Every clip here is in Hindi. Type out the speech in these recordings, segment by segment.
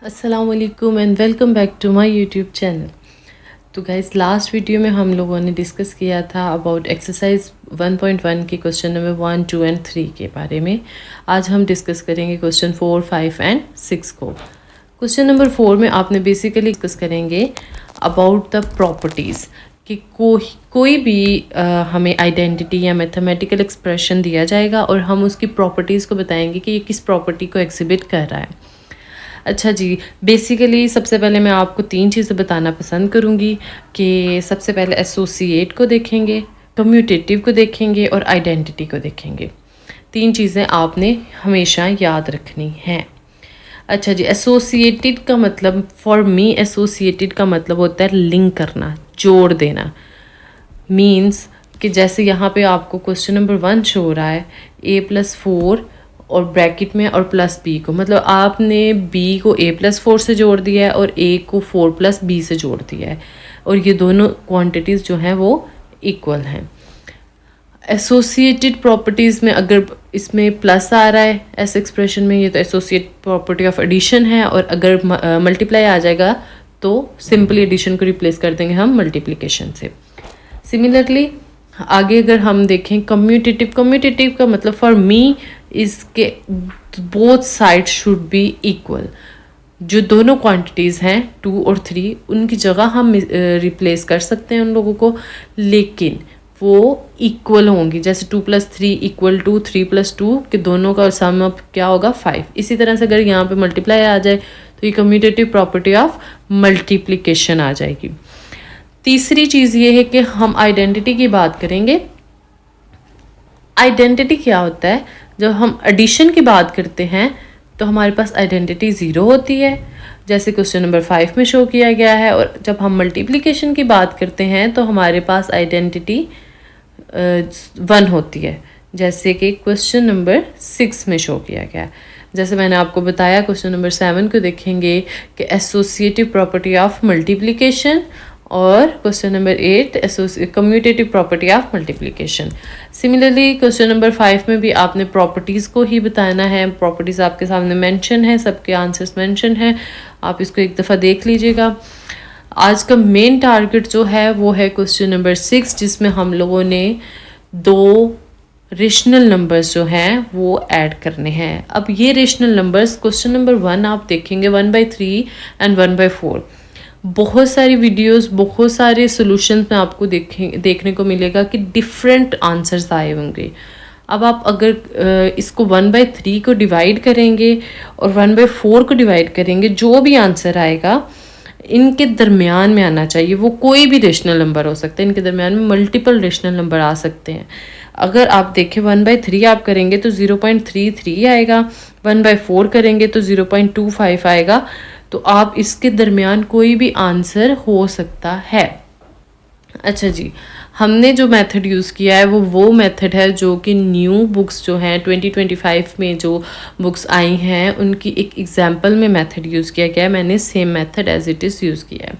अस्सलामुअलैकुम and welcome back to my YouTube channel. तो गाइस, लास्ट वीडियो में हम लोगों ने डिस्कस किया था अबाउट एक्सरसाइज 1.1 के क्वेश्चन नंबर 1, 2 एंड 3 के बारे में। आज हम डिस्कस करेंगे क्वेश्चन 4, 5 एंड 6 को। क्वेश्चन नंबर 4 में आपने बेसिकली डिस्कस करेंगे अबाउट द प्रॉपर्टीज़ कि कोई भी हमें आइडेंटिटी या मैथमेटिकल एक्सप्रेशन दिया जाएगा और हम उसकी प्रॉपर्टीज़ को बताएंगे कि ये किस प्रॉपर्टी को एग्जिबिट कर रहा है। अच्छा जी, बेसिकली सबसे पहले मैं आपको 3 चीज़ें बताना पसंद करूँगी कि सबसे पहले एसोसिएट को देखेंगे, कम्यूटेटिव को देखेंगे और आइडेंटिटी को देखेंगे। 3 चीज़ें आपने हमेशा याद रखनी हैं। अच्छा जी, एसोसिएटेड का मतलब, फॉर मी एसोसिएटेड का मतलब होता है लिंक करना, जोड़ देना। मीन्स कि जैसे यहाँ पे आपको क्वेश्चन नंबर 1 शो हो रहा है a+4 और ब्रैकेट में और +b को, मतलब आपने b को a+4 से जोड़ दिया है और a को 4+b से जोड़ दिया है और ये दोनों क्वांटिटीज़ जो हैं वो इक्वल हैं। एसोसिएटेड प्रॉपर्टीज़ में अगर इसमें प्लस आ रहा है ऐसे एक्सप्रेशन में, ये तो एसोसिएट प्रॉपर्टी ऑफ एडिशन है, और अगर मल्टीप्लाई आ जाएगा तो सिंपली एडिशन को रिप्लेस कर देंगे हम मल्टीप्लिकेशन से। सिमिलरली आगे अगर हम देखें कम्यूटेटिव का मतलब फॉर मी इसके both side should be equal. जो दोनों क्वांटिटीज़ हैं 2 और 3, उनकी जगह हम रिप्लेस कर सकते हैं उन लोगों को, लेकिन वो इक्वल होंगी। जैसे 2 + 3 = 3 + 2 के दोनों का सम अप क्या होगा 5। इसी तरह से अगर यहाँ पे मल्टीप्लाई आ जाए तो ये कम्यूटेटिव प्रॉपर्टी ऑफ मल्टीप्लिकेशन आ जाएगी। तीसरी चीज़ ये है कि हम आइडेंटिटी की बात करेंगे। आइडेंटिटी क्या होता है? जब हम एडिशन की बात करते हैं तो हमारे पास आइडेंटिटी 0 होती है, जैसे क्वेश्चन नंबर 5 में शो किया गया है, और जब हम मल्टीप्लिकेशन की बात करते हैं तो हमारे पास आइडेंटिटी 1 होती है, जैसे कि क्वेश्चन नंबर 6 में शो किया गया है। जैसे मैंने आपको बताया, क्वेश्चन नंबर 7 को देखेंगे कि एसोसिएटिव प्रॉपर्टी ऑफ मल्टीप्लिकेशन, और question number 8 commutative property of multiplication. Similarly question number 5 में भी आपने प्रॉपर्टीज़ को ही बताना है। प्रॉपर्टीज़ आपके सामने मेंशन है, सबके आंसर्स मेंशन हैं, आप इसको एक दफ़ा देख लीजिएगा। आज का मेन टारगेट जो है वो है क्वेश्चन नंबर 6, जिसमें हम लोगों ने 2 रेशनल नंबर्स जो हैं वो ऐड करने हैं। अब ये रेशनल नंबर्स, क्वेश्चन नंबर 1 आप देखेंगे 1/3 एंड 1/4। बहुत सारी वीडियोस, बहुत सारे सॉल्यूशंस में आपको देखने को मिलेगा कि डिफरेंट आंसर्स आए होंगे। अब आप अगर इसको 1/3 को डिवाइड करेंगे और 1/4 को डिवाइड करेंगे, जो भी आंसर आएगा इनके दरमियान में आना चाहिए। वो कोई भी रेशनल नंबर हो सकता है, इनके दरमियान में मल्टीपल रेशनल नंबर आ सकते हैं। अगर आप देखें 1/3 आप करेंगे तो 0.33 आएगा, 1/4 करेंगे तो 0.25 आएगा, तो आप इसके दरमियान कोई भी आंसर हो सकता है। अच्छा जी, हमने जो मेथड यूज़ किया है वो मेथड है जो कि न्यू बुक्स जो हैं 2025 में जो बुक्स आई हैं उनकी एक एग्जांपल में मेथड यूज़ किया गया है। मैंने same method as it is use किया है।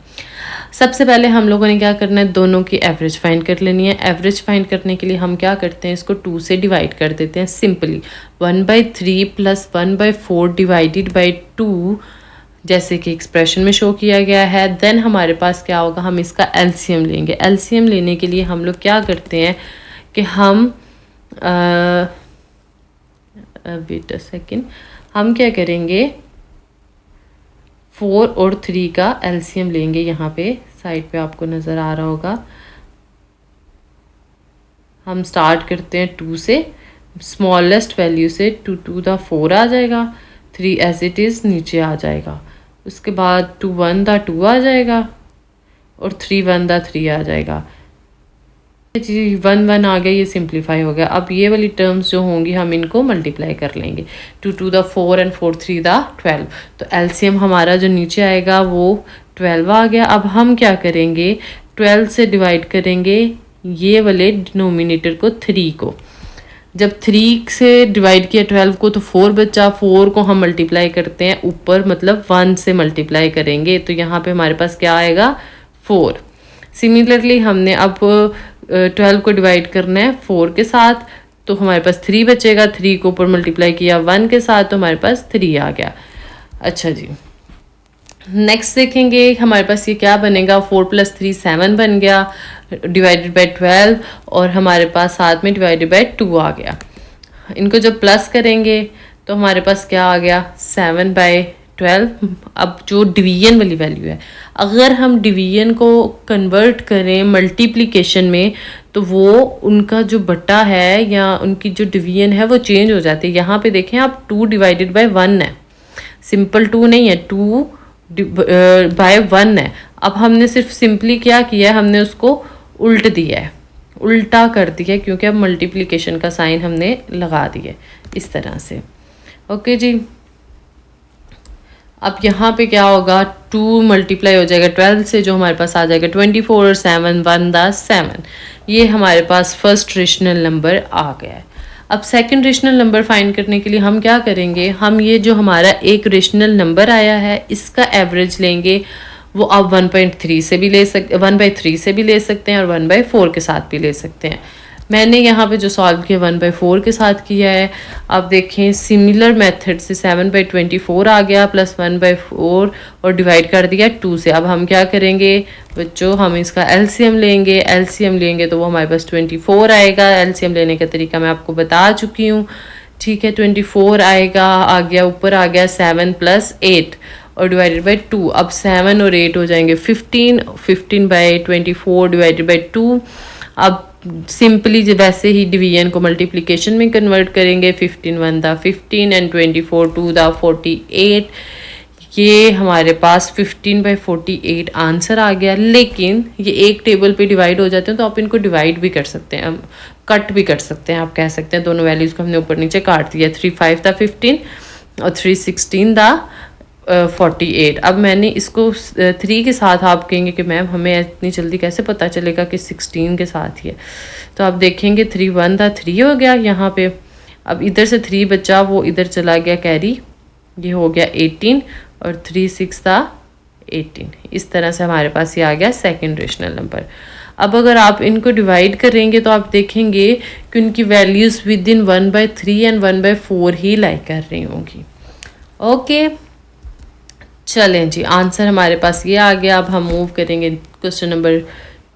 सबसे पहले हम लोगों ने क्या करना है, दोनों की एवरेज फाइंड कर लेनी है। एवरेज फाइंड करने के लिए हम क्या करते हैं, इसको 2 से डिवाइड कर देते हैं सिंपली। 1/3 + 1/4 डिवाइडेड बाई 2, जैसे कि एक्सप्रेशन में शो किया गया है। देन हमारे पास क्या होगा, हम इसका एलसीएम लेंगे। एलसीएम लेने के लिए हम लोग क्या करते हैं कि हम वेट अ सेकेंड, हम क्या करेंगे 4 और 3 का एलसीएम लेंगे। यहाँ पे साइड पे आपको नज़र आ रहा होगा, हम स्टार्ट करते हैं 2 से, स्मॉलेस्ट वैल्यू से 2 to the 4 आ जाएगा, 3 एज इट इज़ नीचे आ जाएगा, उसके बाद 2 1 the 2 आ जाएगा और 3 1 the 3 आ जाएगा। जी 1 1 आ गया, ये सिंप्लीफाई हो गया। अब ये वाली टर्म्स जो होंगी हम इनको मल्टीप्लाई कर लेंगे, 2 to the 4 एंड 4 3 the 12। तो एलसीएम हमारा जो नीचे आएगा वो 12 आ गया। अब हम क्या करेंगे, 12 से डिवाइड करेंगे ये वाले डिनोमिनेटर को, 3 को। जब 3 से डिवाइड किया 12 को तो 4 बचा, 4 को हम मल्टीप्लाई करते हैं ऊपर, मतलब 1 से मल्टीप्लाई करेंगे तो यहाँ पे हमारे पास क्या आएगा 4। सिमिलरली हमने अब 12 को डिवाइड करना है 4 के साथ, तो हमारे पास 3 बचेगा। 3 को ऊपर मल्टीप्लाई किया 1 के साथ तो हमारे पास 3 आ गया। अच्छा जी, नेक्स्ट देखेंगे हमारे पास ये क्या बनेगा, 4 + 3 7 बन गया डिवाइडेड बाय 12, और हमारे पास साथ में डिवाइडेड बाय 2 आ गया। इनको जब प्लस करेंगे तो हमारे पास क्या आ गया, 7/12। अब जो डिवीजन वाली वैल्यू है, अगर हम डिवीजन को कन्वर्ट करें मल्टीप्लिकेशन में तो वो उनका जो बटा है या उनकी जो डिवीजन है वो चेंज हो जाती है। यहाँ पे देखें आप 2 डिवाइडेड बाय 1 है, सिंपल 2 नहीं है, 2 बाय 1 है। अब हमने सिर्फ सिंपली क्या किया है, हमने उसको उल्ट दिया है, उल्टा कर दिया है, क्योंकि अब मल्टीप्लिकेशन का साइन हमने लगा दिया इस तरह से। ओके जी, अब यहाँ पे क्या होगा, 2 मल्टीप्लाई हो जाएगा 12 से, जो हमारे पास आ जाएगा 24 और 7 1 + 7। ये हमारे पास फर्स्ट रेशनल नंबर आ गया है। अब सेकंड रेशनल नंबर फाइंड करने के लिए हम क्या करेंगे, हम ये जो हमारा एक रेशनल नंबर आया है इसका एवरेज लेंगे। वो आप 1.3 से भी ले सकते, 1/3 से भी ले सकते हैं और 1/4 के साथ भी ले सकते हैं। मैंने यहाँ पे जो सॉल्व किया 1/4 के साथ किया है। अब देखें सिमिलर मेथड से 7/24 आ गया प्लस 1/4 और डिवाइड कर दिया 2 से। अब हम क्या करेंगे बच्चों, हम इसका एलसीएम लेंगे। एलसीएम लेंगे तो वो हमारे पास 24 आएगा। एलसीएम लेने का तरीका मैं आपको बता चुकी हूँ, ठीक है। 24 आएगा, आ गया ऊपर आ गया 7 + 8 और डिवाइडेड बाय 2। अब 7 और 8 हो जाएंगे 15, 15/24 डिवाइडेड बाय 2। अब सिंपली वैसे ही डिवीजन को मल्टीप्लिकेशन में कन्वर्ट करेंगे, 15 1 दा 15 एंड 24 2 दा 48। ये हमारे पास 15/48 आंसर आ गया। लेकिन ये एक टेबल पे डिवाइड हो जाते हैं तो आप इनको डिवाइड भी कर सकते हैं, कट भी कर सकते हैं। आप कह सकते हैं दोनों वैल्यूज़ को हमने ऊपर नीचे काट दिया, 3 5 दा 15 और 3 16 दा 48। अब मैंने इसको 3 के साथ, आप कहेंगे कि मैम हमें इतनी जल्दी कैसे पता चलेगा कि 16 के साथ ही है। तो आप देखेंगे 3 1 दा 3 हो गया यहाँ पे। अब इधर से 3 बचा, वो इधर चला गया कैरी, ये हो गया 18 और 3 6 दा 18। इस तरह से हमारे पास ये आ गया सेकेंड रेशनल नंबर। अब अगर आप इनको डिवाइड करेंगे तो आप देखेंगे कि उनकी वैल्यूज़ विद इन 1/3 एंड 1/4 ही लाई कर रही होंगी। ओके चलें जी, आंसर हमारे पास ये आ गया। अब हम मूव करेंगे क्वेश्चन नंबर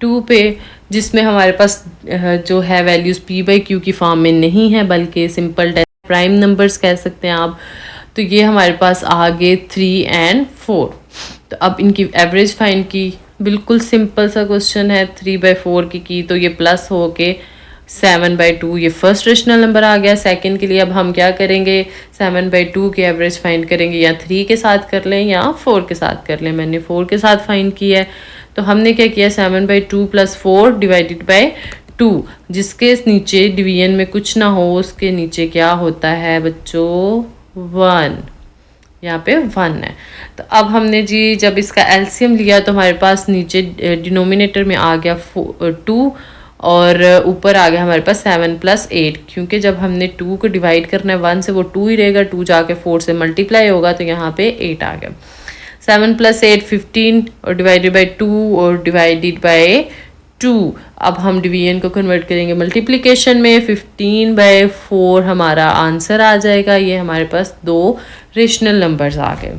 2 पे, जिसमें हमारे पास जो है वैल्यूज़ p/q की फॉर्म में नहीं है बल्कि सिंपल प्राइम नंबर्स कह सकते हैं आप। तो ये हमारे पास आ गए 3 और 4। तो अब इनकी एवरेज फाइंड की, बिल्कुल सिंपल सा क्वेश्चन है। 3/4 की तो ये प्लस हो के 7/2, ये फर्स्ट रेशनल नंबर आ गया। सेकंड के लिए अब हम क्या करेंगे, 7/2 की एवरेज फाइंड करेंगे, या 3 के साथ कर लें या 4 के साथ कर लें। मैंने 4 के साथ फाइंड किया है। तो हमने क्या किया, 7/2 + 4 डिवाइडेड बाय 2, जिसके नीचे डिवीजन में कुछ ना हो उसके नीचे क्या होता है बच्चों, 1। यहाँ पे 1 है। तो अब हमने जी जब इसका एलसीएम लिया तो हमारे पास नीचे डिनोमिनेटर में आ गया 2 और ऊपर आ गया हमारे पास 7 + 8। क्योंकि जब हमने 2 को डिवाइड करना है 1 से, वो 2 ही रहेगा, 2 जाके 4 से मल्टीप्लाई होगा तो यहाँ पे 8 आ गया। 7 + 8 15 और डिवाइडेड बाय 2 और डिवाइडेड बाय 2। अब हम डिवीजन को कन्वर्ट करेंगे मल्टीप्लिकेशन में, 15/4 हमारा आंसर आ जाएगा। ये हमारे पास 2 रेशनल नंबर्स आ गए।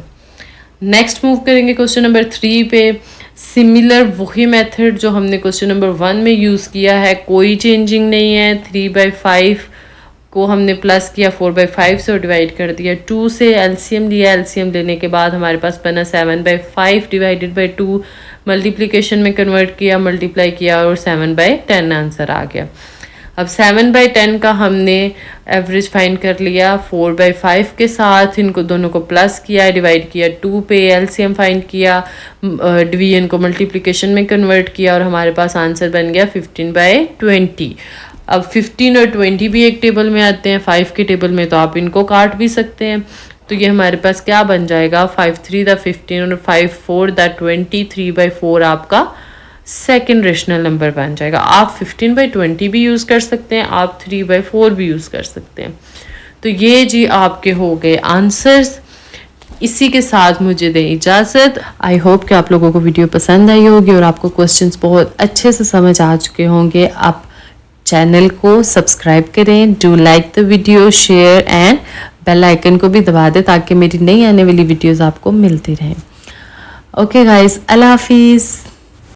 नेक्स्ट मूव करेंगे क्वेश्चन नंबर 3 पे। सिमिलर वही मेथड जो हमने क्वेश्चन नंबर 1 में यूज़ किया है, कोई चेंजिंग नहीं है। 3/5 को हमने प्लस किया 4/5 से और डिवाइड कर दिया 2 से। एलसीएम लिया, एलसीएम लेने के बाद हमारे पास बना 7/5 डिवाइडेड बाय 2। मल्टीप्लिकेशन में कन्वर्ट किया, मल्टीप्लाई किया और 7/10 आंसर आ गया। अब 7/10 का हमने एवरेज फाइंड कर लिया 4/5 के साथ। इनको दोनों को प्लस किया, डिवाइड किया 2 पे, एलसीएम फाइंड किया, डिवीजन को मल्टीप्लिकेशन में कन्वर्ट किया और हमारे पास आंसर बन गया 15/20। अब 15 और 20 भी एक टेबल में आते हैं, 5 के टेबल में, तो आप इनको काट भी सकते हैं। तो ये हमारे पास क्या बन जाएगा, 5 3 दा 15 और 5 4 दा 20। 3/4 आपका सेकेंड रेशनल नंबर बन जाएगा। आप 15/20 भी यूज़ कर सकते हैं, आप 3/4 भी यूज़ कर सकते हैं। तो ये जी आपके हो गए आंसर्स। इसी के साथ मुझे दें इजाज़त। आई होप कि आप लोगों को वीडियो पसंद आई होगी और आपको क्वेश्चंस बहुत अच्छे से समझ आ चुके होंगे। आप चैनल को सब्सक्राइब करें, do like the video, share and bell icon को भी दबा दें ताकि मेरी नई आने वाली वीडियोस आपको मिलती रहें। ओके गाइस, अल्लाह हाफिज़।